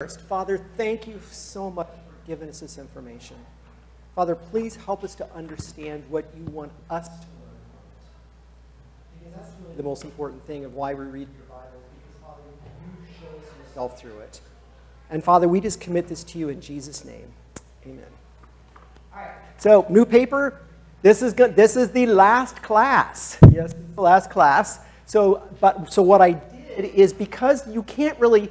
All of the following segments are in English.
First, Father, thank you so much for giving us this information. Father, please help us to understand what you want us to learn from it. Because that's really the most important thing of why we read your Bible, because, Father, you show us yourself through it. And, Father, we just commit this to you in Jesus' name. Amen. All right. So, new paper. This is the last class. Yes, the last class. So what I did is, because you can't really...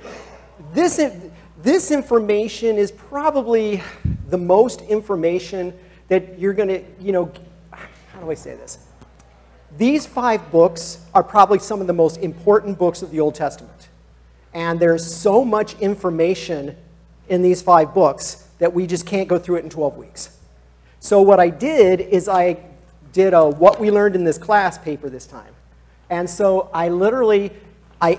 This information is probably the most information that you're going to, how do I say this? These 5 books are probably some of the most important books of the Old Testament. And there's so much information in these 5 books that we just can't go through it in 12 weeks. So what I did is I did a What We Learned in This Class paper this time. And so I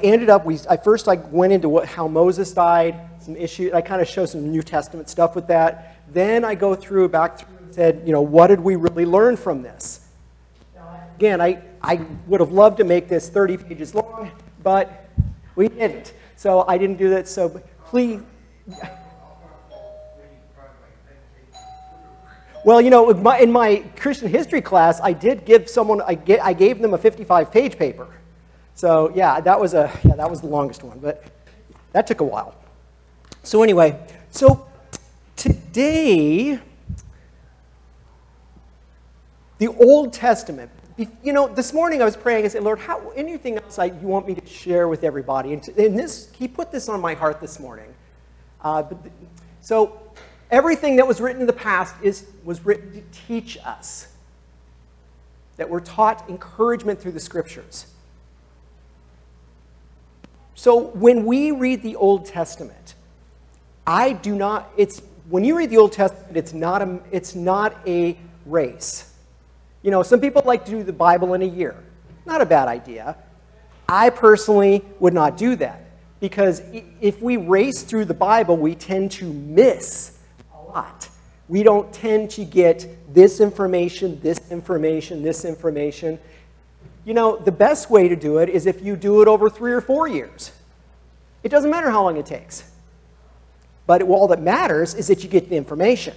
ended up, I first went into how Moses died, some issues. I kind of show some New Testament stuff with that. Then I go back through and said, what did we really learn from this? Now, again, I would have loved to make this 30 pages long, but we didn't. So I didn't do that. So please. Well, in my Christian history class, I did give someone, I gave them a 55-page paper. So yeah, that was the longest one, but that took a while. So anyway, so today, the Old Testament. This morning I was praying and said, Lord, anything else you want me to share with everybody? And He put this on my heart this morning. So everything that was written in the past was written to teach us. That we're taught encouragement through the Scriptures. So when we read the Old Testament, when you read the Old Testament, it's not a race. Some people like to do the Bible in a year. Not a bad idea. I personally would not do that, because if we race through the Bible, we tend to miss a lot. We don't tend to get this information, this information, this information. The best way to do it is if you do it over 3 or 4 years. It doesn't matter how long it takes. But all that matters is that you get the information.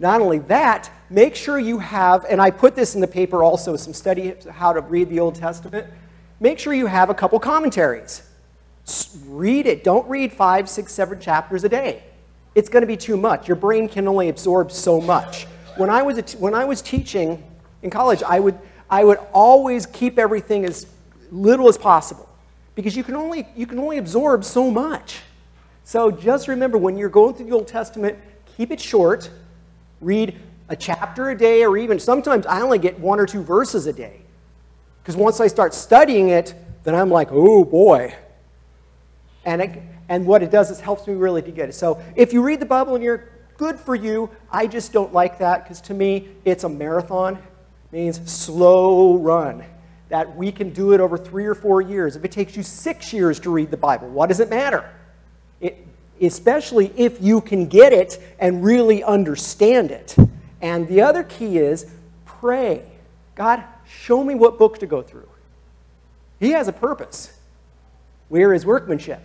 Not only that, make sure you have, and I put this in the paper also, some study how to read the Old Testament. Make sure you have a couple commentaries. Read it. Don't read 5, 6, 7 chapters a day. It's going to be too much. Your brain can only absorb so much. When I was teaching in college, I would always keep everything as little as possible, because you can only absorb so much. So just remember, when you're going through the Old Testament, keep it short. Read a chapter a day, or even sometimes I only get 1 or 2 verses a day, because once I start studying it, then I'm like, oh boy. And what it does is helps me really to get it. So if you read the Bible and you're good for you, I just don't like that, because to me it's a marathon. Means slow run, that we can do it over 3 or 4 years. If it takes you 6 years to read the Bible, what does it matter? Especially if you can get it and really understand it. And the other key is pray. God, show me what book to go through. He has a purpose. Where is workmanship?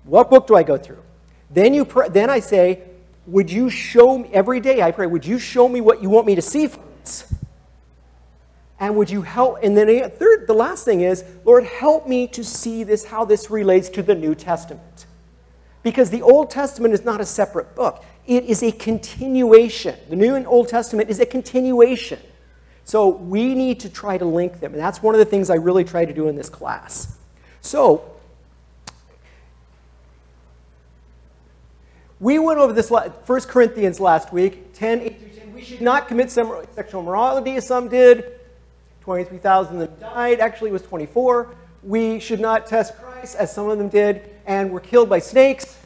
What book do I go through? Then I say, would you show me, every day I pray, would you show me what you want me to see from this? And would you help? And then the last thing is, Lord, help me to see this, how this relates to the New Testament. Because the Old Testament is not a separate book. It is a continuation. The New and Old Testament is a continuation. So we need to try to link them. And that's one of the things I really try to do in this class. So we went over this 1 Corinthians last week, 10, 8 through 10. We should not commit sexual immorality, as some did. 23,000 of them died. Actually, it was 24. We should not test Christ, as some of them did, and were killed by snakes.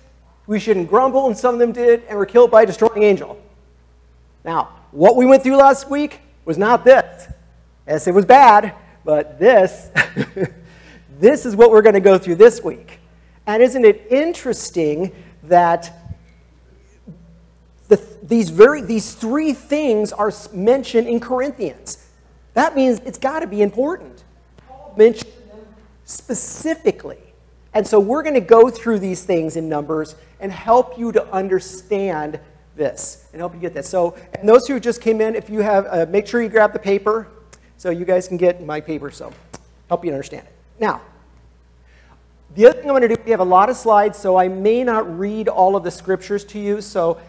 We shouldn't grumble, and some of them did, and were killed by a destroying angel. Now, what we went through last week was not this. Yes, it was bad, but this, this is what we're going to go through this week. And isn't it interesting that these 3 things are mentioned in Corinthians? That means it's got to be important. Paul mentioned them specifically. And so we're going to go through these things in Numbers and help you to understand this and help you get this. So, and those who just came in, if you have, make sure you grab the paper so you guys can get my paper, so help you understand it. Now, the other thing I'm going to do, we have a lot of slides, so I may not read all of the scriptures to you. So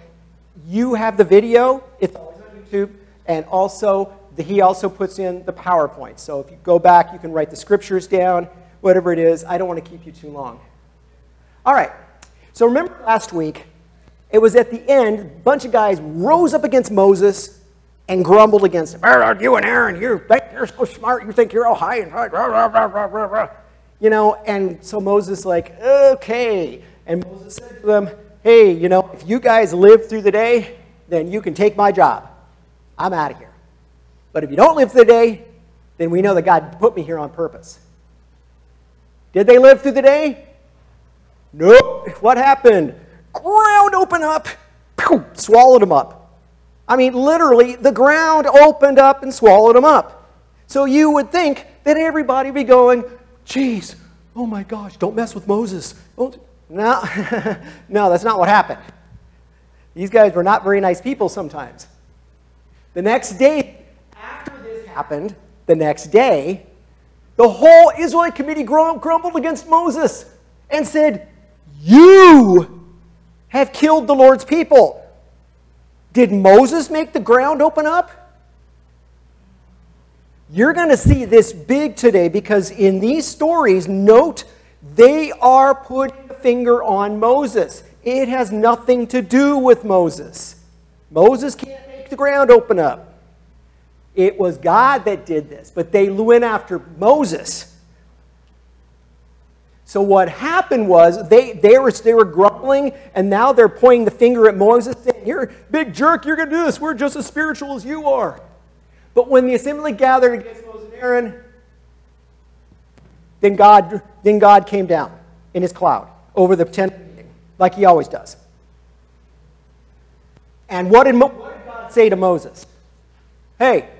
you have the video, it's always on YouTube, and also he also puts in the PowerPoint. So if you go back, you can write the scriptures down, whatever it is. I don't want to keep you too long. All right, so remember last week, it was at the end, a bunch of guys rose up against Moses and grumbled against him. You and Aaron, you're so smart, you think you're all high and high, rah, rah, rah, rah, rah, rah. You know, and so Moses like, okay. And Moses said to them, hey, you know, if you guys live through the day, then you can take my job. I'm out of here. But if you don't live through the day, then we know that God put me here on purpose. Did they live through the day? Nope. What happened? Ground opened up, swallowed them up. I mean, literally, the ground opened up and swallowed them up. So you would think that everybody would be going, geez, oh my gosh, don't mess with Moses. No, no, that's not what happened. These guys were not very nice people sometimes. The next day, after this happened, the next day, the whole Israelite committee grumbled against Moses and said, you have killed the Lord's people. Did Moses make the ground open up? You're going to see this big today because in these stories, note, they are putting the finger on Moses. It has nothing to do with Moses. Moses can't make the ground open up. It was God that did this, but they went after Moses. So what happened was they were grumbling, and now they're pointing the finger at Moses, saying, you're a big jerk, you're going to do this, we're just as spiritual as you are. But when the assembly gathered against Moses and Aaron, then God came down in his cloud over the tent, like he always does. And what did God say to Moses? Hey,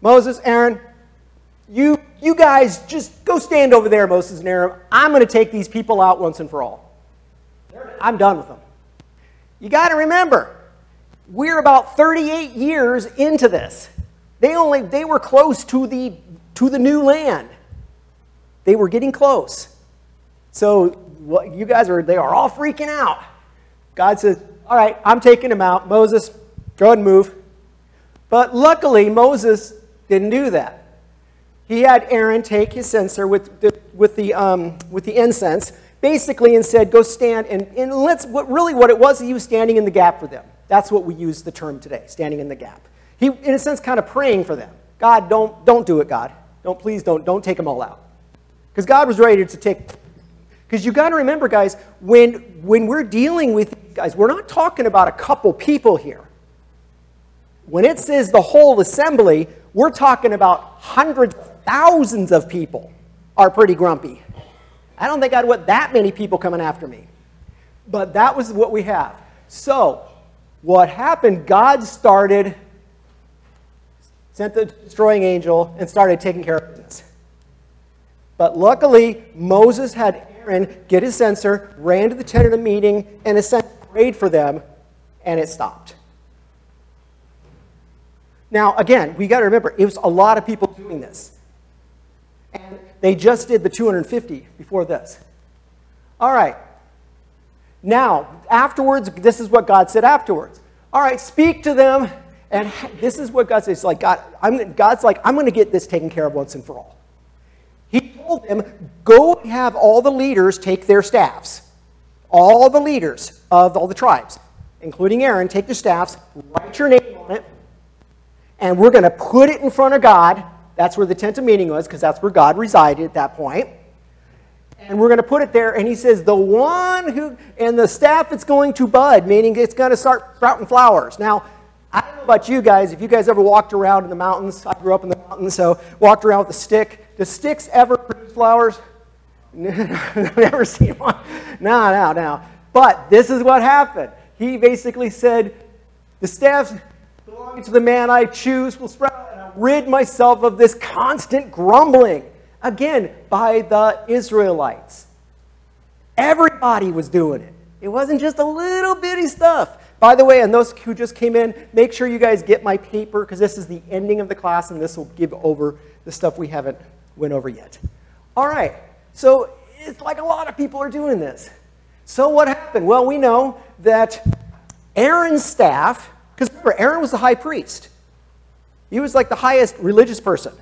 Moses, Aaron, you guys just go stand over there, Moses and Aaron. I'm going to take these people out once and for all. I'm done with them. You got to remember, we're about 38 years into this. They were close to the new land. They were getting close. So you guys they are all freaking out. God says, all right, I'm taking them out. Moses, go ahead and move. But luckily, Moses didn't do that. He had Aaron take his censer with the incense, basically, and said, go stand, and what it was, he was standing in the gap for them. That's what we use the term today, standing in the gap. He, in a sense, kind of praying for them. God, don't do it, God. Please don't take them all out. Because God was ready to take, because you got to remember, guys, when we're dealing with these guys, we're not talking about a couple people here. When it says the whole assembly, we're talking about hundreds, thousands of people are pretty grumpy. I don't think I'd want that many people coming after me. But that was what we have. So, what happened, God sent the destroying angel and started taking care of business. But luckily, Moses had Aaron get his censer, ran to the tent of the meeting, and essentially prayed for them, and it stopped. Now, again, we got to remember, it was a lot of people doing this. And they just did the 250 before this. All right. Now, afterwards, this is what God said afterwards. All right, speak to them. And this is what God says. Like, God's like, I'm going to get this taken care of once and for all. He told them, go have all the leaders take their staffs. All the leaders of all the tribes, including Aaron, take their staffs, write your name on it, and we're going to put it in front of God. That's where the tent of meeting was, because that's where God resided at that point. And we're going to put it there, and he says, and the staff that's going to bud, meaning it's going to start sprouting flowers. Now, I don't know about you guys, if you guys ever walked around in the mountains, I grew up in the mountains, so walked around with a stick. Do sticks ever produce flowers? Never seen one. No. But this is what happened. He basically said, the staffs belonging to the man I choose will sprout, and I'll rid myself of this constant grumbling. Again, by the Israelites. Everybody was doing it. It wasn't just a little bitty stuff. By the way, and those who just came in, make sure you guys get my paper, because this is the ending of the class, and this will give over the stuff we haven't went over yet. All right, so it's like a lot of people are doing this. So what happened? Well, we know that Aaron's staff, because remember, Aaron was the high priest. He was like the highest religious person,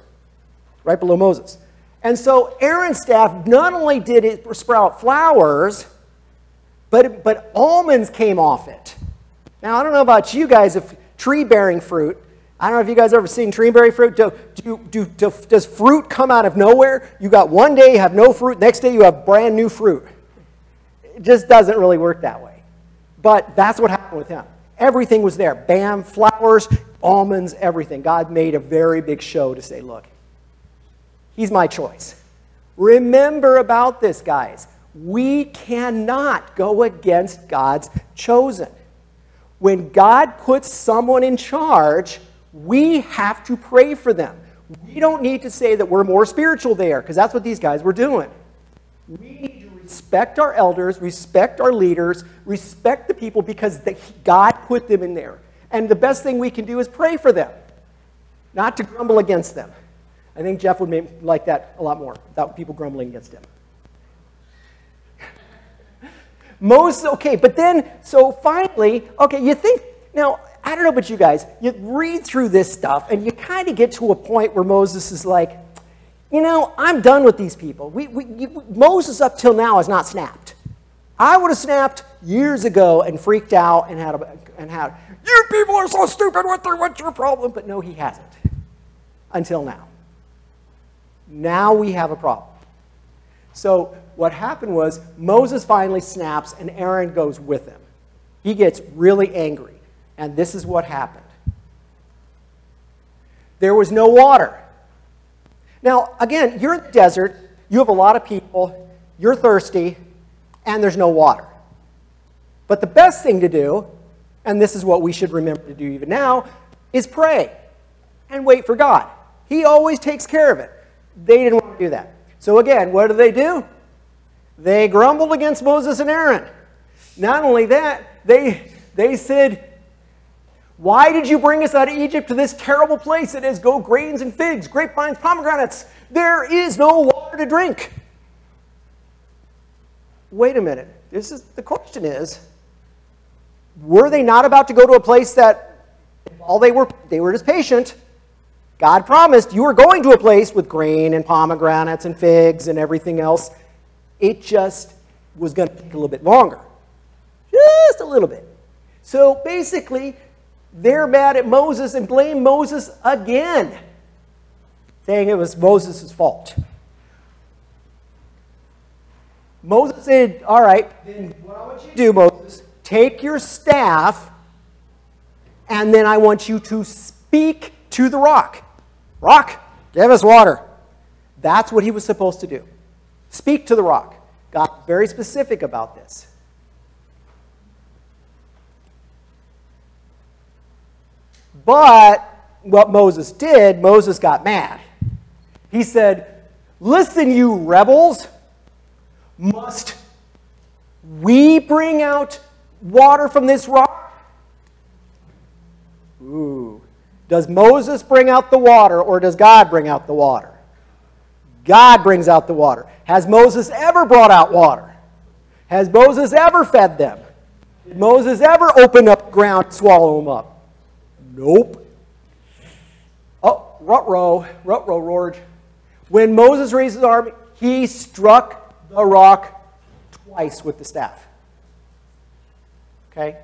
right below Moses. And so Aaron's staff, not only did it sprout flowers, but almonds came off it. Now, I don't know about you guys, if tree-bearing fruit, I don't know if you guys ever seen tree-bearing fruit. Does fruit come out of nowhere? You got one day, you have no fruit. Next day, you have brand new fruit. It just doesn't really work that way. But that's what happened with him. Everything was there. Bam, flowers, almonds, everything. God made a very big show to say, look, he's my choice. Remember about this, guys. We cannot go against God's chosen. When God puts someone in charge, we have to pray for them. We don't need to say that we're more spiritual there, because that's what these guys were doing. We need to respect our elders, respect our leaders, respect the people, because God put them in there. And the best thing we can do is pray for them, not to grumble against them. I think Jeff would like that a lot more, without people grumbling against him. Moses, okay, but then, so finally, okay, you think, now, I don't know about you guys, you read through this stuff, and you kind of get to a point where Moses is like, you know, I'm done with these people. Moses up till now has not snapped. I would have snapped years ago and freaked out and had, you people are so stupid, what's your problem? But no, he hasn't, until now. Now we have a problem. So what happened was Moses finally snaps and Aaron goes with him. He gets really angry. And this is what happened. There was no water. Now, again, you're in the desert. You have a lot of people. You're thirsty. And there's no water. But the best thing to do, and this is what we should remember to do even now, is pray and wait for God. He always takes care of it. They didn't want to do that. So again, what do? They grumbled against Moses and Aaron. Not only that, they said, why did you bring us out of Egypt to this terrible place that has gold grains and figs, grapevines, pomegranates? There is no water to drink. Wait a minute. The question is, were they not about to go to a place that they were just patient? God promised you were going to a place with grain and pomegranates and figs and everything else. It just was going to take a little bit longer. Just a little bit. So basically, they're mad at Moses and blame Moses again, saying it was Moses' fault. Moses said, all right, then what I want you to do, Moses, take your staff, and then I want you to speak to the rock. Rock, give us water. That's what he was supposed to do. Speak to the rock. God was very specific about this. But what Moses did, Moses got mad. He said, listen, you rebels, must we bring out water from this rock? Ooh. Does Moses bring out the water, or does God bring out the water? God brings out the water. Has Moses ever brought out water? Has Moses ever fed them? Did Moses ever open up the ground and swallow them up? Nope. Oh, ruh-roh, Rord. When Moses raised his army, he struck the rock twice with the staff. Okay?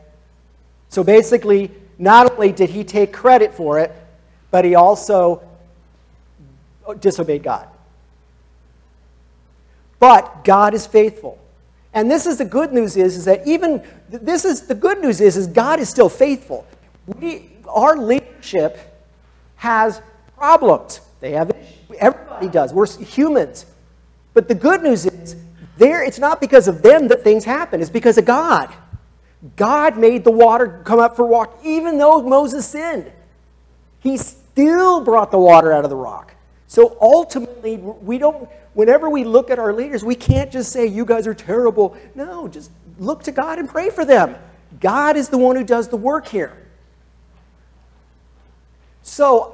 So basically, not only did he take credit for it, but he also disobeyed God. But God is faithful. And this is the good news is that the good news is God is still faithful. Our leadership has problems. Everybody does. We're humans. But the good news is it's not because of them that things happen. It's because of God. God made the water come up for walk, even though Moses sinned. He still brought the water out of the rock. So ultimately, whenever we look at our leaders, we can't just say, you guys are terrible. No, just look to God and pray for them. God is the one who does the work here. So,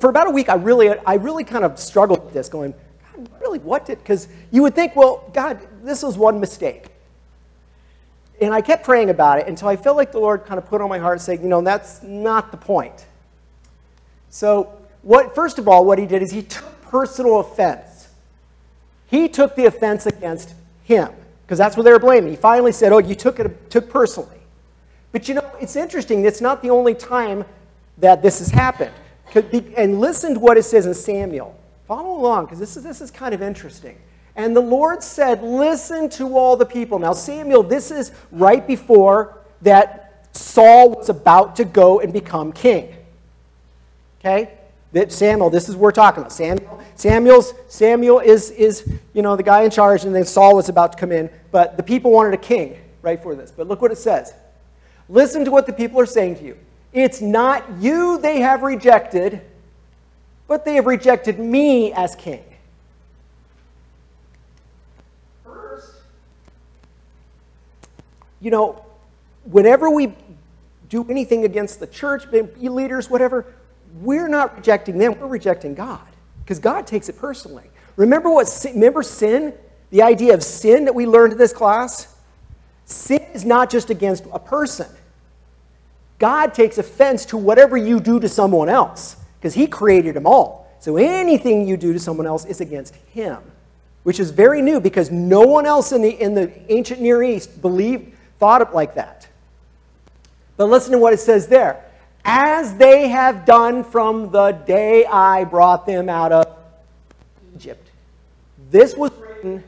for about a week, I really kind of struggled with this, going, God, really, because you would think, well, God, this was one mistake. And I kept praying about it until I felt like the Lord kind of put on my heart saying, that's not the point. So, first of all, what he did is he took personal offense. He took the offense against him, because that's what they were blaming. He finally said, oh, you took personally. But it's interesting. It's not the only time that this has happened. And listen to what it says in Samuel. Follow along, because this is kind of interesting. And the Lord said, listen to all the people. Now, Samuel, this is right before that Saul was about to go and become king. Okay? Samuel, this is what we're talking about. Samuel is the guy in charge, and then Saul was about to come in. But the people wanted a king right for this. But look what it says. Listen to what the people are saying to you. It's not you they have rejected, but they have rejected me as king. First, whenever we do anything against the church, leaders, whatever, we're not rejecting them, we're rejecting God. Because God takes it personally. Remember sin? The idea of sin that we learned in this class? Sin is not just against a person. God takes offense to whatever you do to someone else, because he created them all. So anything you do to someone else is against him, which is very new, because no one else in the ancient Near East thought it like that. But listen to what it says there. As they have done from the day I brought them out of Egypt. This was written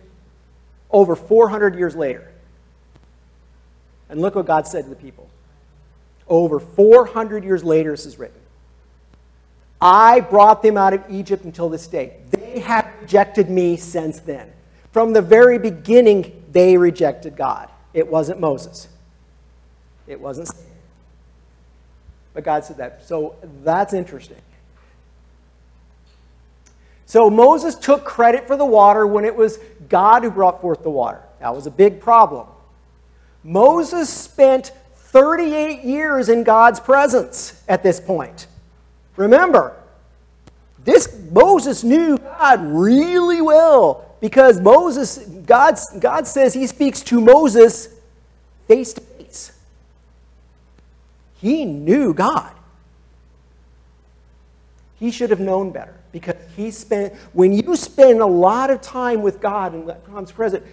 over 400 years later. And look what God said to the people. Over 400 years later, this is written. I brought them out of Egypt until this day. They have rejected me since then. From the very beginning, they rejected God. It wasn't Moses. It wasn't Samuel. But God said that. So that's interesting. So Moses took credit for the water when it was God who brought forth the water. That was a big problem. Moses spent 38 years in God's presence at this point. Remember, Moses knew God really well, because God says he speaks to Moses face to face. He knew God. He should have known better, because when you spend a lot of time with God and God's presence,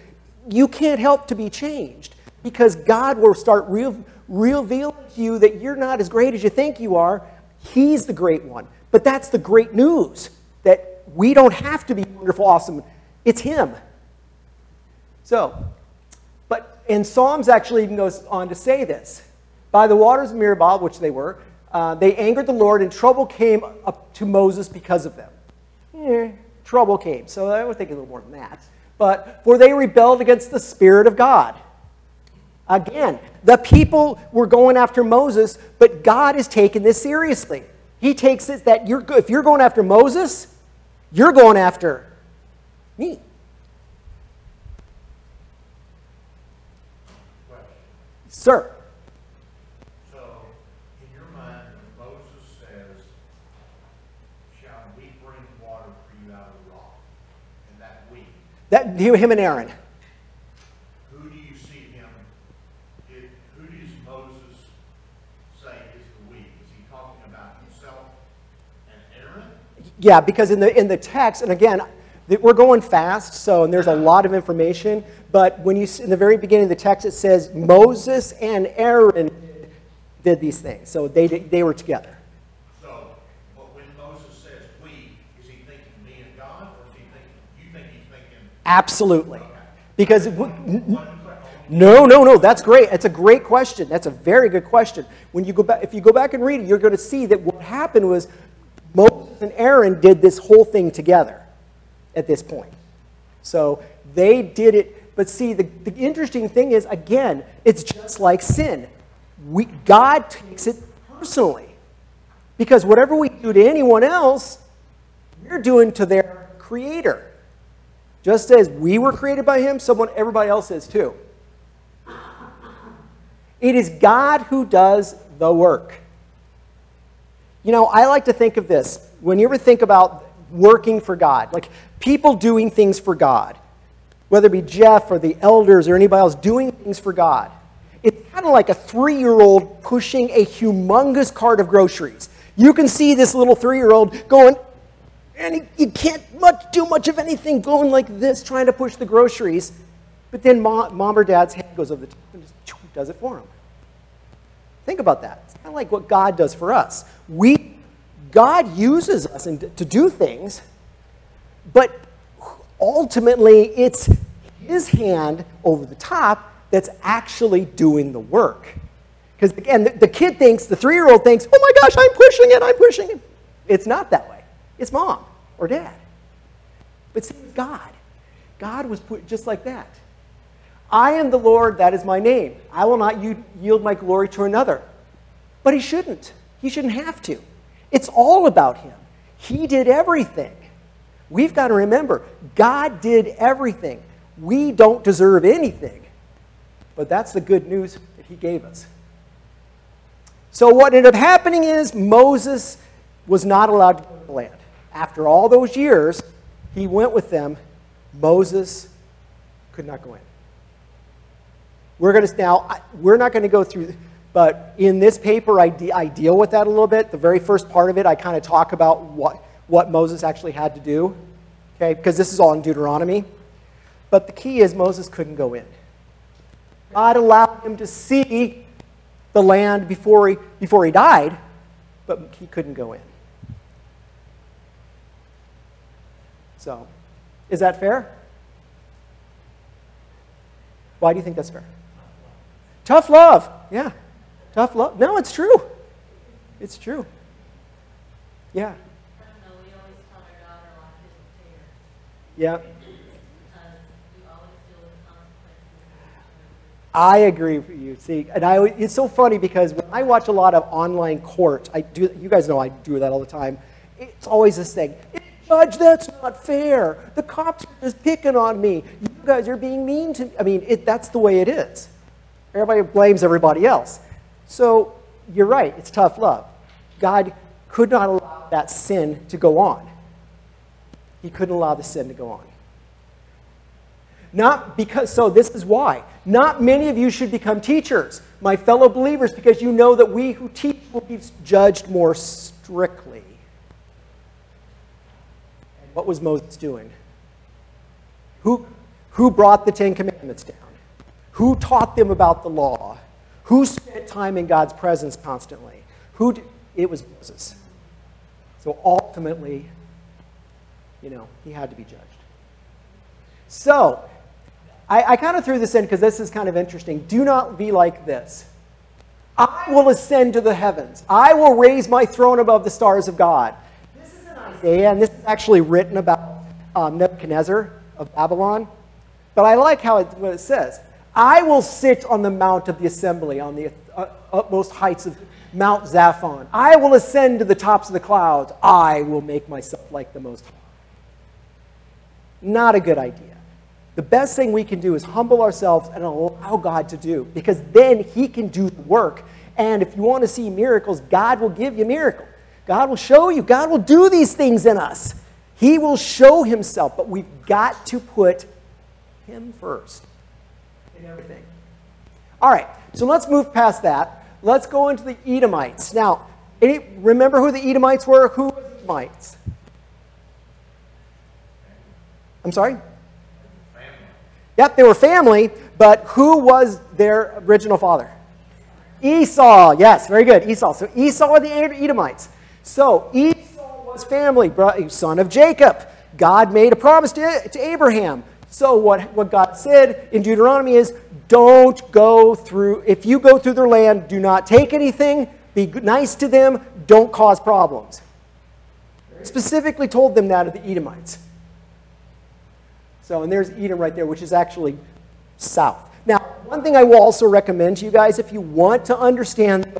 you can't help to be changed, because God will start revealing to you that you're not as great as you think you are. He's the great one. But that's the great news, that we don't have to be wonderful, awesome. It's him. And Psalms actually even goes on to say this. By the waters of Meribah, which they were, they angered the Lord, and trouble came up to Moses because of them. Trouble came. So I would think a little more than that. But for they rebelled against the Spirit of God. Again, the people were going after Moses, but God is taking this seriously. He takes it that if you're going after Moses, you're going after me. Question. Sir. So, in your mind, when Moses says, shall we bring water for you out of the rock? And that we. Him and Aaron. Who do you see him? Who does Moses say is the we? Is he talking about himself and Aaron? Yeah, because in the text, and again, we're going fast, and there's a lot of information, but when in the very beginning of the text, it says Moses and Aaron did these things. So they were together. So, but when Moses says we, is he thinking me and God, or is he thinking, you think he's thinking? Absolutely. Okay. Because no, that's great. It's a great question. That's a very good question. When you go back, if you go back and read it, you're going to see that what happened was Moses and Aaron did this whole thing together at this point. So they did it. But see, the interesting thing is, again, it's just like sin. God takes it personally. Because whatever we do to anyone else, we're doing to their creator. Just as we were created by him, everybody else is too. It is God who does the work. You know, I like to think of this. When you ever think about working for God, like people doing things for God, whether it be Jeff or the elders or anybody else doing things for God, it's kind of like a 3-year-old pushing a humongous cart of groceries. You can see this little 3-year-old going, and he can't do much of anything, going like this, trying to push the groceries. But then mom or dad's hand goes over the top and just does it for him. Think about that. It's kind of like what God does for us. God uses us to do things, but ultimately it's his hand over the top that's actually doing the work. Because again, the kid thinks, the 3-year-old thinks, oh my gosh, I'm pushing it. It's not that way. It's mom or dad. But see, God. God was put just like that. I am the Lord, that is my name. I will not yield my glory to another. But he shouldn't. He shouldn't have to. It's all about him. He did everything. We've got to remember, God did everything. We don't deserve anything. But that's the good news that he gave us. So what ended up happening is Moses was not allowed to go to the land. After all those years, he went with them. Moses could not go in. We're not going to go through, but in this paper, I deal with that a little bit. The very first part of it, I kind of talk about what Moses actually had to do, okay? Because this is all in Deuteronomy. But the key is Moses couldn't go in. God allowed him to see the land before he died, but he couldn't go in. So, is that fair? Why do you think that's fair? Tough love. Yeah. Tough love. No, it's true. It's true. Yeah. We always tell our daughter life isn't fair. Yeah. Because we always deal with consequences. I agree with you. See, and it's so funny because when I watch a lot of online court, you guys know I do that all the time. It's always this thing. Judge, that's not fair. The cops are just picking on me. You guys are being mean to me. I mean, that's the way it is. Everybody blames everybody else. So you're right. It's tough love. God could not allow that sin to go on. He couldn't allow the sin to go on. So this is why. Not many of you should become teachers, my fellow believers, because you know that we who teach will be judged more strictly. And what was Moses doing? Who brought the 10 Commandments down? Who taught them about the law? Who spent time in God's presence constantly? It was Moses. So ultimately, he had to be judged. So, I kind of threw this in because this is kind of interesting. Do not be like this. I will ascend to the heavens. I will raise my throne above the stars of God. This is in Isaiah, and this is actually written about Nebuchadnezzar of Babylon. But I like what it says. I will sit on the mount of the assembly, on the utmost heights of Mount Zaphon. I will ascend to the tops of the clouds. I will make myself like the Most High. Not a good idea. The best thing we can do is humble ourselves and allow God to do, because then he can do the work. And if you want to see miracles, God will give you a miracle. God will show you. God will do these things in us. He will show himself, but we've got to put him first in everything. All right, so let's move past that. Let's go into the Edomites. Now, remember who the Edomites were? Who were the Edomites? I'm sorry? Family. Yep, they were family, but who was their original father? Esau. Yes, very good. Esau. So Esau are the Edomites. So Esau was family, son of Jacob. God made a promise to Abraham. So what God said in Deuteronomy is, don't go through, if you go through their land, do not take anything, be nice to them, don't cause problems. Specifically told them that of the Edomites. So, and there's Edom right there, which is actually south. Now, one thing I will also recommend to you guys, if you want to understand,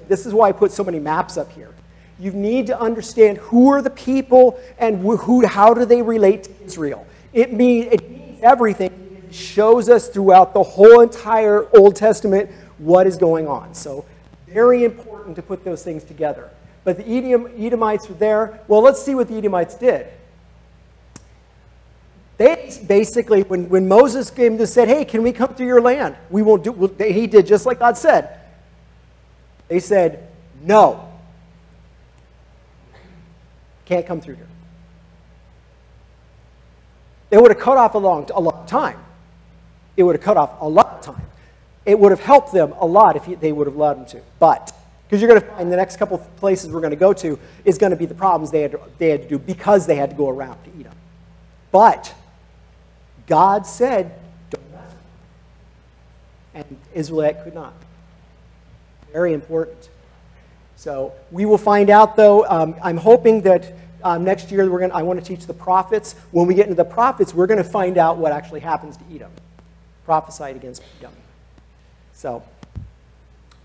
this is why I put so many maps up here. You need to understand who are the people and how do they relate to Israel. It means everything. It shows us throughout the whole entire Old Testament what is going on. So very important to put those things together. But the Edomites were there. Well, let's see what the Edomites did. They basically, when Moses came and said, hey, can we come through your land? We won't do, he did just like God said. They said, no. Can't come through here. They would have cut off a lot of time. It would have cut off a lot of time. It would have helped them a lot if they would have allowed them to. But, because you're going to find the next couple of places we're going to go to is going to be the problems they had to do because they had to go around to Edom. But God said, don't mess with them. And Israelite could not. Very important. So we will find out, though. I'm hoping that next year I want to teach the prophets. When we get into the prophets, we're going to find out what actually happens to Edom. Prophesied against Edom. So,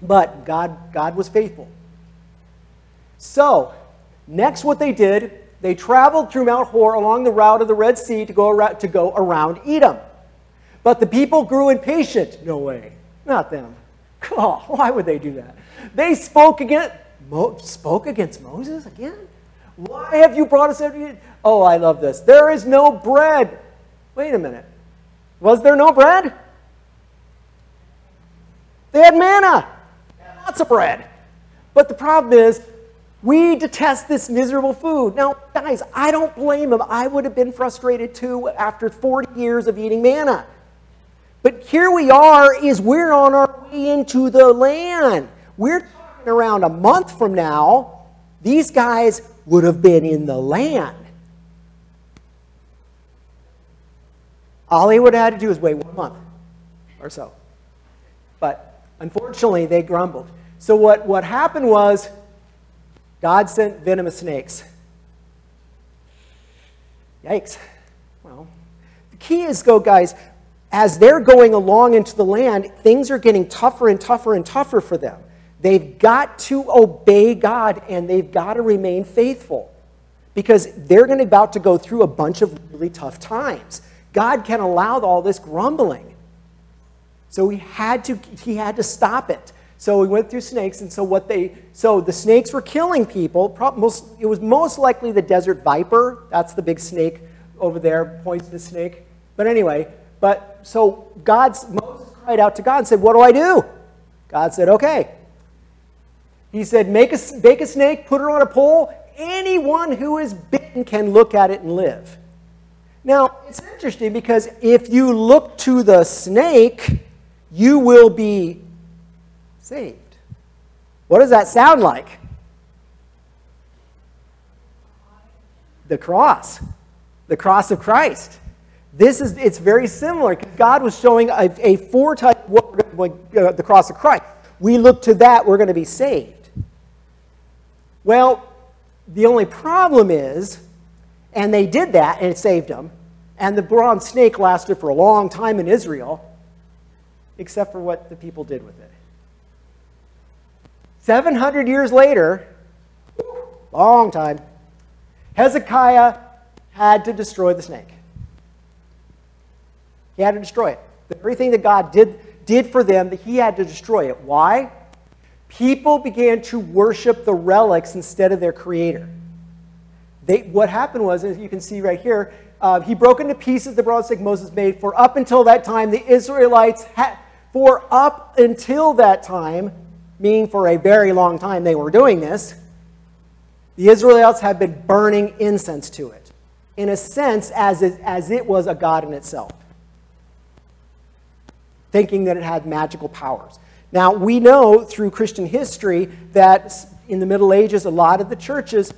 but God was faithful. So, next what they did, they traveled through Mount Hor along the route of the Red Sea to go around Edom. But the people grew impatient. No way. Not them. Oh, why would they do that? They spoke against Moses again? Why have you brought us out here? Oh, I love this. There is no bread. Wait a minute. Was there no bread? They had manna. Lots of bread. But the problem is, we detest this miserable food. Now, guys, I don't blame them. I would have been frustrated too after 40 years of eating manna. But here we are, we're on our way into the land. We're talking around a month from now, these guys would have been in the land. All they would have had to do is wait 1 month or so. But unfortunately, they grumbled. So what happened was, God sent venomous snakes. Yikes. Well, the key is, guys, as they're going along into the land, things are getting tougher and tougher and tougher for them. They've got to obey God, and they've got to remain faithful because they're about to go through a bunch of really tough times. God can't allow all this grumbling. So he had to stop it. So we went through snakes, and so the snakes were killing people. It was most likely the desert viper. That's the big snake over there, poisonous snake. But anyway, so Moses cried out to God and said, what do I do? God said, okay. He said, make a snake, put her on a pole. Anyone who is bitten can look at it and live. Now, it's interesting because if you look to the snake, you will be saved. What does that sound like? The cross. The cross of Christ. It's very similar. God was showing a foretype of the cross of Christ. We look to that, we're going to be saved. Well, the only problem is, and they did that, and it saved them, and the bronze snake lasted for a long time in Israel, except for what the people did with it. 700 years later, long time, Hezekiah had to destroy the snake. He had to destroy it. Everything that God did for them, that he had to destroy it. Why? People began to worship the relics instead of their creator. What happened was, as you can see right here, he broke into pieces the bronze snake Moses made. For up until that time, the Israelites meaning for a very long time they were doing this, the Israelites had been burning incense to it. In a sense, as it was a god in itself, thinking that it had magical powers. Now, we know through Christian history that in the Middle Ages, a lot of the churches,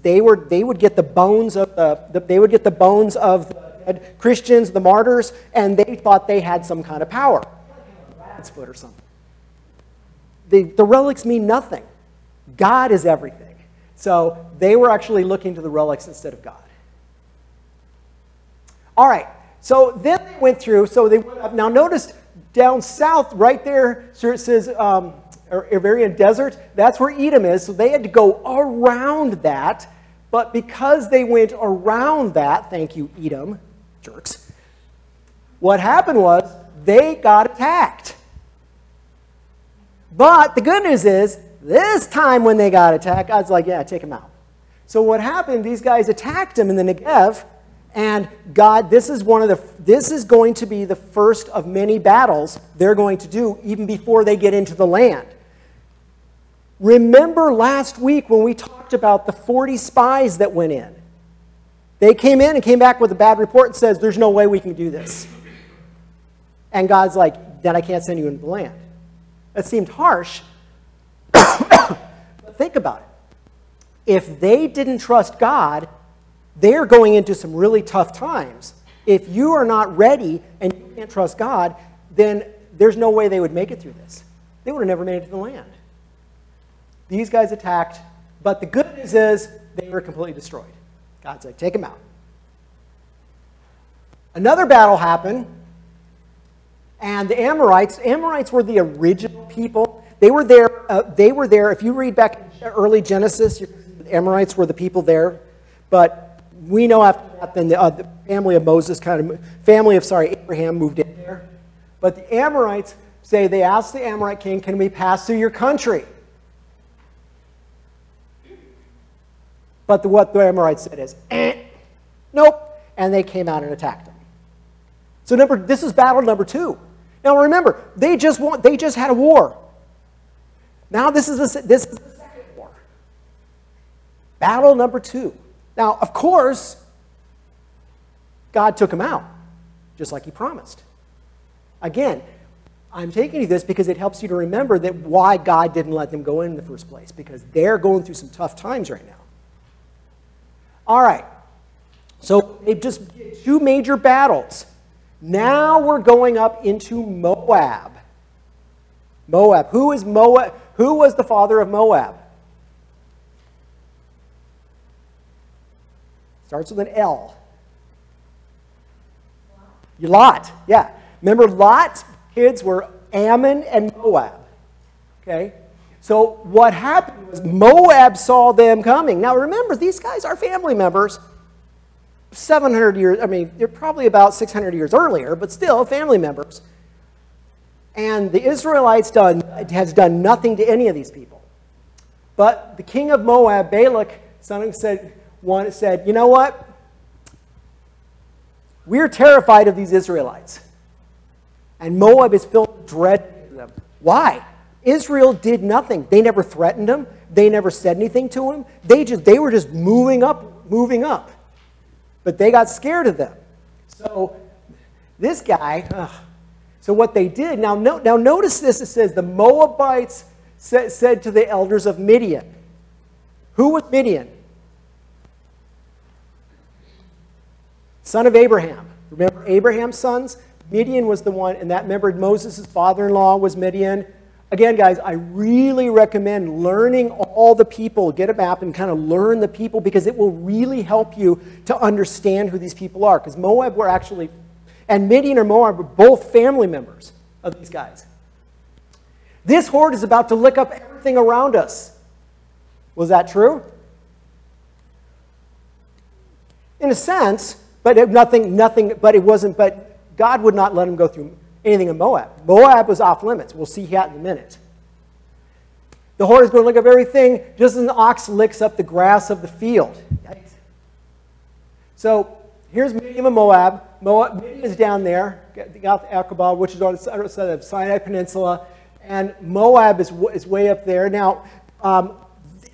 they would get the bones of the Christians, the martyrs, and they thought they had some kind of power. Rat's foot or something. The relics mean nothing. God is everything. So they were actually looking to the relics instead of God. All right. So then they went through. So they went up. Now notice down south, right there, so it says Arvarian desert. That's where Edom is. So they had to go around that. But because they went around that, thank you, Edom, jerks, what happened was they got attacked. But the good news is, this time when they got attacked, God's like, yeah, take them out. So what happened, these guys attacked them in the Negev, and God, this is going to be the first of many battles they're going to do even before they get into the land. Remember last week when we talked about the 40 spies that went in? They came in and came back with a bad report and says, there's no way we can do this. And God's like, then I can't send you into the land. That seemed harsh, but think about it. If they didn't trust God, they're going into some really tough times. If you are not ready and you can't trust God, then there's no way they would make it through this. They would have never made it to the land. These guys attacked, but the good news is they were completely destroyed. God's like, take them out. Another battle happened, and the Amorites were the original people. They were there. If you read back in early Genesis, the Amorites were the people there. But we know after that, then the family of Abraham moved in there. But the Amorites they asked the Amorite king, can we pass through your country? But what the Amorites said is, nope. And they came out and attacked them. So this is battle number 2. Now remember, they just had a war. Now this is the second war. Battle number 2. Now, of course, God took them out, just like he promised. Again, I'm taking you this because it helps you to remember that why God didn't let them go in the first place, because they're going through some tough times right now. All right, so they've just did 2 major battles. Now we're going up into Moab. Moab. Who is Moab? Who was the father of Moab? Starts with an L. Lot. Yeah. Remember, Lot's kids were Ammon and Moab. Okay? So what happened was Moab saw them coming. Now remember, these guys are family members. 700 years, they're probably about 600 years earlier, but still family members. And the Israelites has done nothing to any of these people. But the king of Moab, Balak, said, you know what? We're terrified of these Israelites. And Moab is filled with dread for them. Why? Israel did nothing. They never threatened them. They never said anything to him. They were just moving up. But they got scared of them. So this guy, so what they did, now notice this, it says the Moabites said to the elders of Midian. Who was Midian? Son of Abraham. Remember Abraham's sons? Midian was the one, and that, remember, Moses' father-in-law was Midian. Again, guys, I really recommend learning all the people. Get a map and kind of learn the people, because it will really help you to understand who these people are. Because Moab were actually, and Midian or Moab were both family members of these guys. This horde is about to lick up everything around us. Was that true? In a sense, but it wasn't, but God would not let them go through anything in Moab. Moab was off limits. We'll see that in a minute. The horde is going to lick up everything just as an ox licks up the grass of the field. Yikes. So here's Midian and Moab. Midian is down there, Gath Aqaba, which is on the other side of the Sinai Peninsula, and Moab is way up there. Now,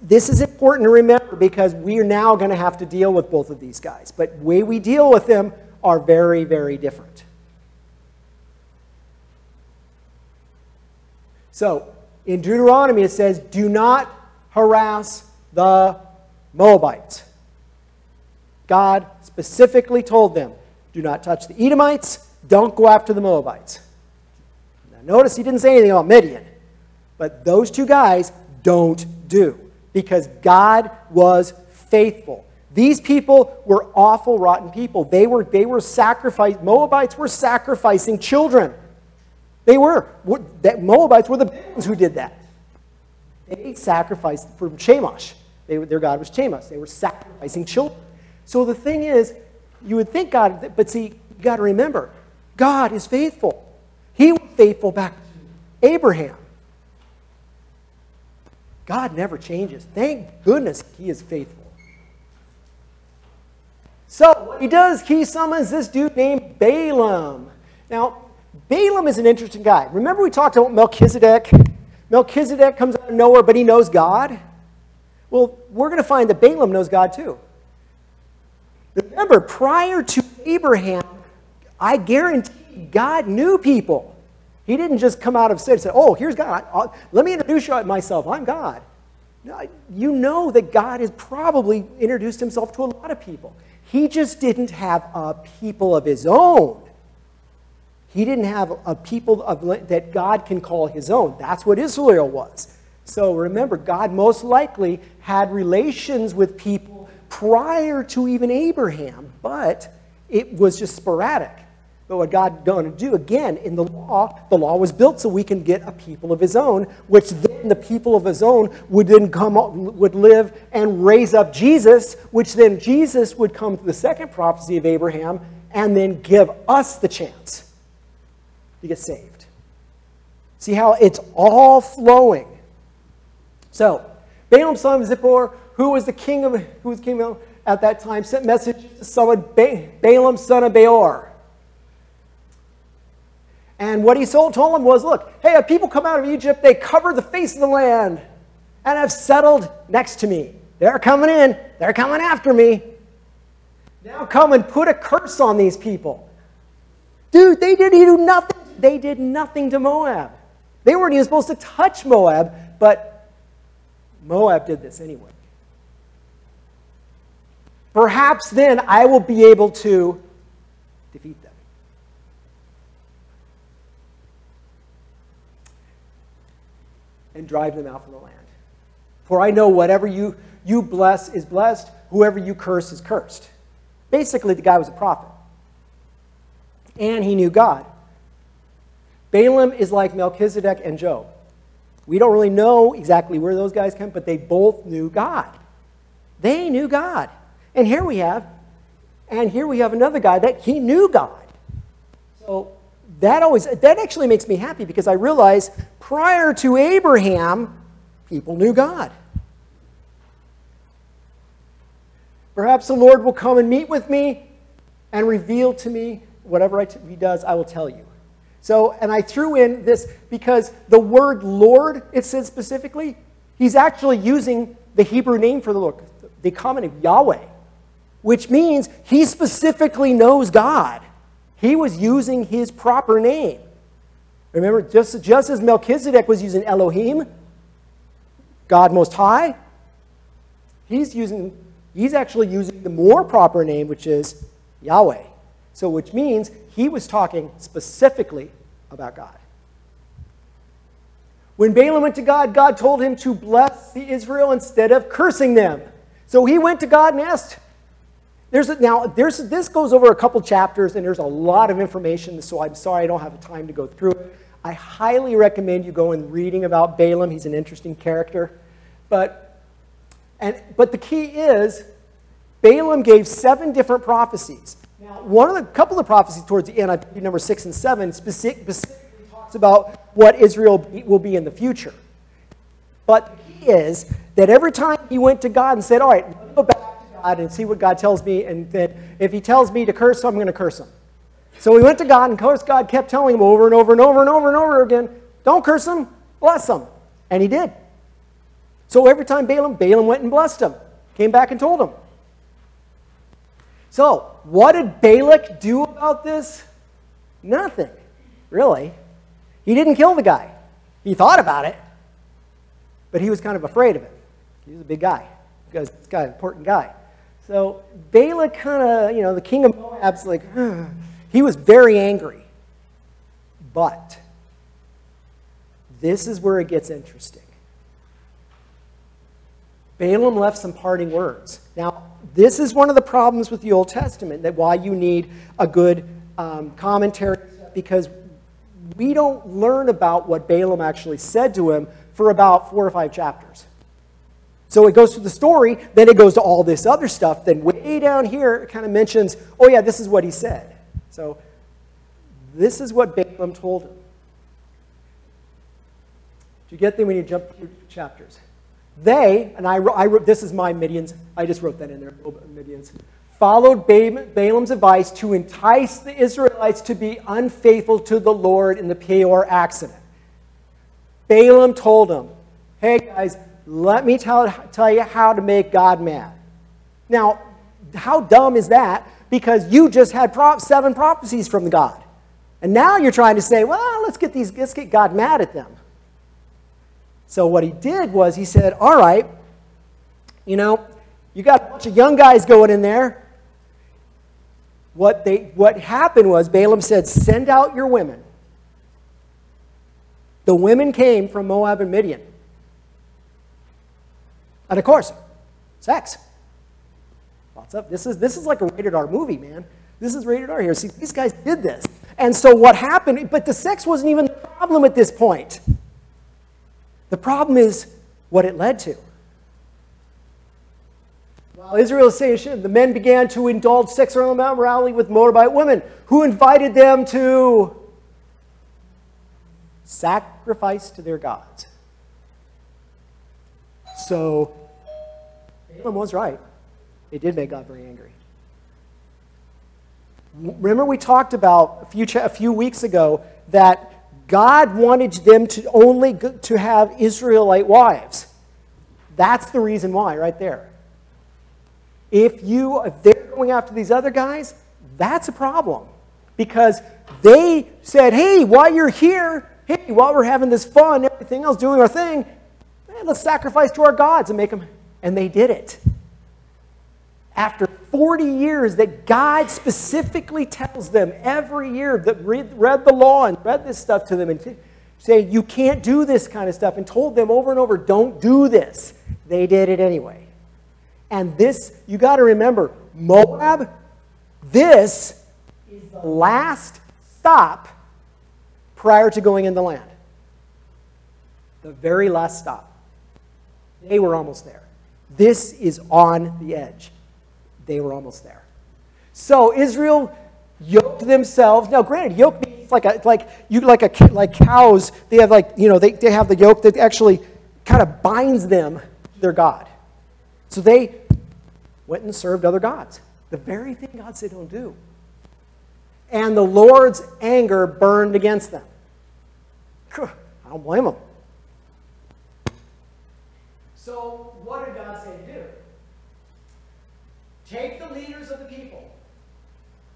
this is important to remember because we are now going to have to deal with both of these guys. But the way we deal with them are very, very different. So, in Deuteronomy it says, do not harass the Moabites. God specifically told them, do not touch the Edomites, don't go after the Moabites. Now notice he didn't say anything about Midian, but those 2 guys don't do, because God was faithful. These people were awful, rotten people. They were sacrificed. Moabites were sacrificing children. They were. Moabites were the ones who did that. They sacrificed from Chemosh. Their god was Chemosh. They were sacrificing children. So the thing is, you would think God, but see, you got to remember, God is faithful. He was faithful back to Abraham. God never changes. Thank goodness he is faithful. So what he does, he summons this dude named Balaam. Now, Balaam is an interesting guy. Remember we talked about Melchizedek? Melchizedek comes out of nowhere, but he knows God. Well, we're going to find that Balaam knows God too. Remember, prior to Abraham, I guarantee God knew people. He didn't just come out of sin and say, oh, here's God. Let me introduce you myself. I'm God. No, you know that God has probably introduced himself to a lot of people. He just didn't have a people of his own. He didn't have a people that God can call his own. That's what Israel was. So remember, God most likely had relations with people prior to even Abraham, but it was just sporadic. But what God going to do, again, in the law was built so we can get a people of his own, which then the people of his own would then would live and raise up Jesus, which then Jesus would come to the second prophecy of Abraham and then give us the chance to get saved. See how it's all flowing. So, Balaam, son of Zippor, who was king at that time, sent messages to someone, Balaam, son of Beor. And what he told him was, look, hey, if people come out of Egypt, they cover the face of the land and have settled next to me. They're coming in. They're coming after me. Now come and put a curse on these people. Dude, they didn't do nothing. They did nothing to Moab. They weren't even supposed to touch Moab, but Moab did this anyway. Perhaps then I will be able to defeat them. And drive them out from the land. For I know whatever you bless is blessed, whoever you curse is cursed. Basically, the guy was a prophet. And he knew God. Balaam is like Melchizedek and Job. We don't really know exactly where those guys come, but they both knew God. They knew God. And here we have another guy that he knew God. So that actually makes me happy because I realize prior to Abraham, people knew God. Perhaps the Lord will come and meet with me and reveal to me whatever he does, I will tell you. So, and I threw in this because the word Lord, it says specifically, he's actually using the Hebrew name for the Lord, the common name, Yahweh, which means he specifically knows God. He was using his proper name. Remember, just as Melchizedek was using Elohim, God Most High, he's actually using the more proper name, which is Yahweh. So which means he was talking specifically about God. When Balaam went to God, God told him to bless the Israel instead of cursing them. So he went to God and asked. This goes over a couple chapters, and there's a lot of information, so I'm sorry I don't have the time to go through it. I highly recommend you go and reading about Balaam. He's an interesting character. But the key is, Balaam gave 7 different prophecies. Now, couple of prophecies towards the end, I believe number 6 and 7, specifically talks about what Israel will be in the future. But the key is that every time he went to God and said, all right, let me go back to God and see what God tells me, and then if he tells me to curse him, I'm going to curse him. So he went to God, and of course God kept telling him over and over and over and over and over again, don't curse him, bless him. And he did. So every time Balaam went and blessed him, came back and told him. So, what did Balak do about this? Nothing, really. He didn't kill the guy. He thought about it, but he was kind of afraid of it. He was a big guy, because this guy's an important guy. So, Balak kind of, the king of Moab's like, he was very angry. But, this is where it gets interesting. Balaam left some parting words. Now, this is one of the problems with the Old Testament, that why you need a good commentary, because we don't learn about what Balaam actually said to him for about 4 or 5 chapters. So it goes through the story, then it goes to all this other stuff. Then way down here, it kind of mentions, oh yeah, this is what he said. So this is what Balaam told him. Do you get there when you jump through chapters? They, and I wrote, this is my Midians, I just wrote that in there, Midians, followed Balaam's advice to entice the Israelites to be unfaithful to the Lord in the Peor accident. Balaam told them, hey guys, let me tell you how to make God mad. Now, how dumb is that? Because you just had 7 prophecies from God. And now you're trying to say, well, let's get God mad at them. So what he did was he said, all right, you know, you got a bunch of young guys going in there. What happened was Balaam said, send out your women. The women came from Moab and Midian. And of course, sex. Lots of this is like a rated R movie, man. This is rated R here. See, these guys did this. And so what happened, but the sex wasn't even the problem at this point. The problem is what it led to. While Israel is saying shit, the men began to indulge sexual immorality with Moabite women, who invited them to sacrifice to their gods. So Balaam was right. It did make God very angry. Remember we talked about a few weeks ago that God wanted them to only to have Israelite wives. That's the reason why, right there. If they're going after these other guys, that's a problem. Because they said, hey, while you're here, hey, while we're having this fun, everything else, doing our thing, man, let's sacrifice to our gods and make them. And they did it. After 40 years that God specifically tells them every year that read the law and read this stuff to them and saying, you can't do this kind of stuff, and told them over and over, don't do this. They did it anyway. And this, you got to remember, Moab, this is the last stop prior to going in the land. The very last stop. They were almost there. This is on the edge. They were almost there. So Israel yoked themselves. Now, granted, yoke means like cows. They have they have the yoke that actually kind of binds them to their God. So they went and served other gods. The very thing God said don't do. And the Lord's anger burned against them. I don't blame them. So what did God say to do? Take the leaders of the people.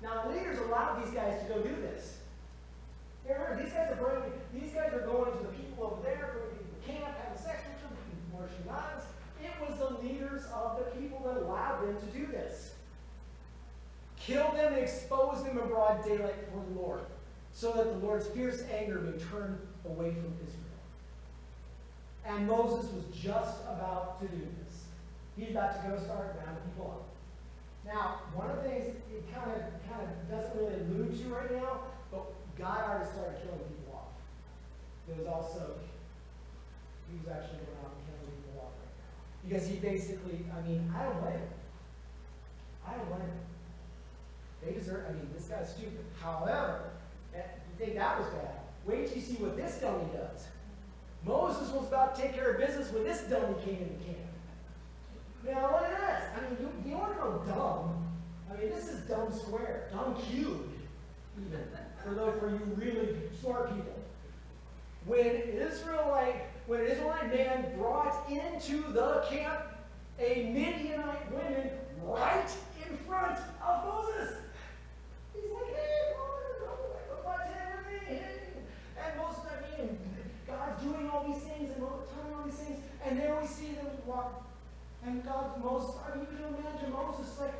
Now, the leaders allowed these guys to go do this. Remember, these guys are going to the people over there, going to the camp, having sex with them, worshiping gods. It was the leaders of the people that allowed them to do this. Kill them and expose them in broad daylight before the Lord, so that the Lord's fierce anger may turn away from Israel. And Moses was just about to do this. He's about to go start rounding people up. Now, one of the things it kind of doesn't really allude to right now, but God already started killing people off. There was also, he was actually going out and killing people off right now. Because he basically, I don't blame him. I don't blame him. They deserve, this guy's stupid. However, you think that was bad. Wait till you see what this dummy does. Moses was about to take care of business when this dummy came into camp. Now look at this. You want to know dumb? This is dumb square, dumb cubed, even for you really smart people. When an Israelite man brought into the camp a Midianite woman right in front of Moses. He's like, hey, look what's happening with me. And Moses, God's doing all these things and telling all these things, and there we see them walk. And Moses, you can imagine Moses like,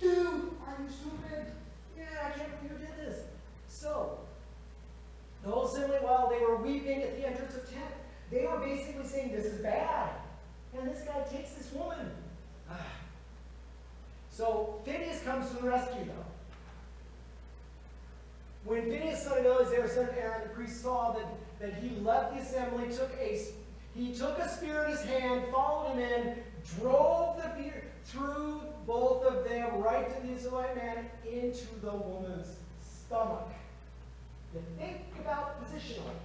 dude, are you stupid? Yeah, I can't believe you did this. So, the whole assembly, while they were weeping at the entrance of tent, they were basically saying, this is bad. And this guy takes this woman. So, Phinehas comes to the rescue, though. When Phinehas, son of Eleazar, son of Aaron, the priest, saw that he left the assembly, He took a spear in his hand, followed him in, drove the spear through both of them, right to the Israelite man, into the woman's stomach. You think about positionally.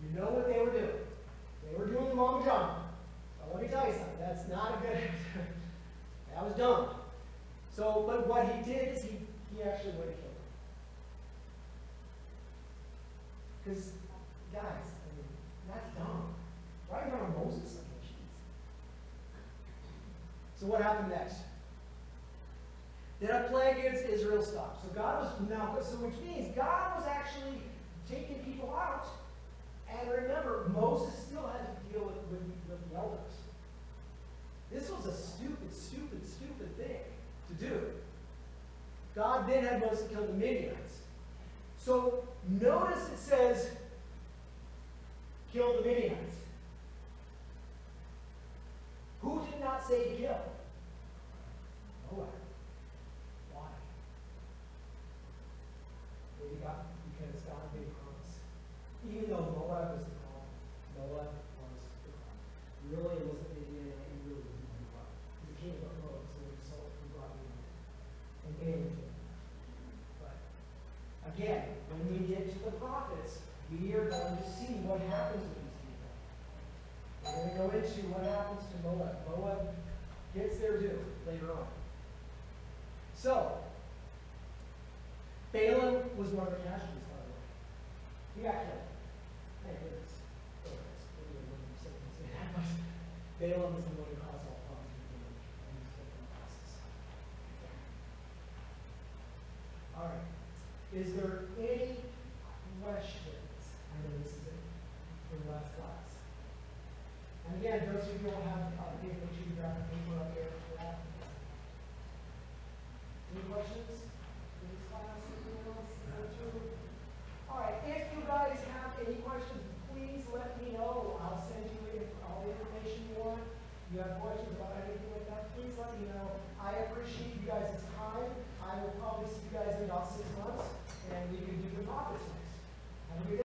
You know what they were doing. They were doing the Mama Jump. But let me tell you something, that's not a good, that was dumb. So, but what he did is he actually went and killed him. Because, guys, I mean, that's dumb. Right in front of Moses? I mean, jeez. So what happened next? Then a plague against Israel stopped. So God was now, so which means God was actually taking people out. And remember, Moses still had to deal with the elders. This was a stupid, stupid, stupid thing to do. God then had Moses kill the Midianites. So notice it says, kill the Midianites. Who did not say to kill? Moab. Why? Because God made a promise. Even though Moab was the call, Moab was the call. Really, it wasn't Midian, and he really wasn't the call. He's a king of Moab, so he brought him in. And Balaam killed him. But again, when we get to the prophets, we are going to see what happens with these people. We're going to go into what happens to Moab. Moab gets their due later on. So, Balaam was one of the casualties, by the way. He got killed. Thank goodness. Balaam is the one who caused all problems with Balaam, and he's taken the process. All right. Is there any questions? I know this is it for the last class. And again, those of you who don't have paper, make sure you grab a paper up there for that. Any questions in this class? Anything else? All right. If you guys have any questions, please let me know.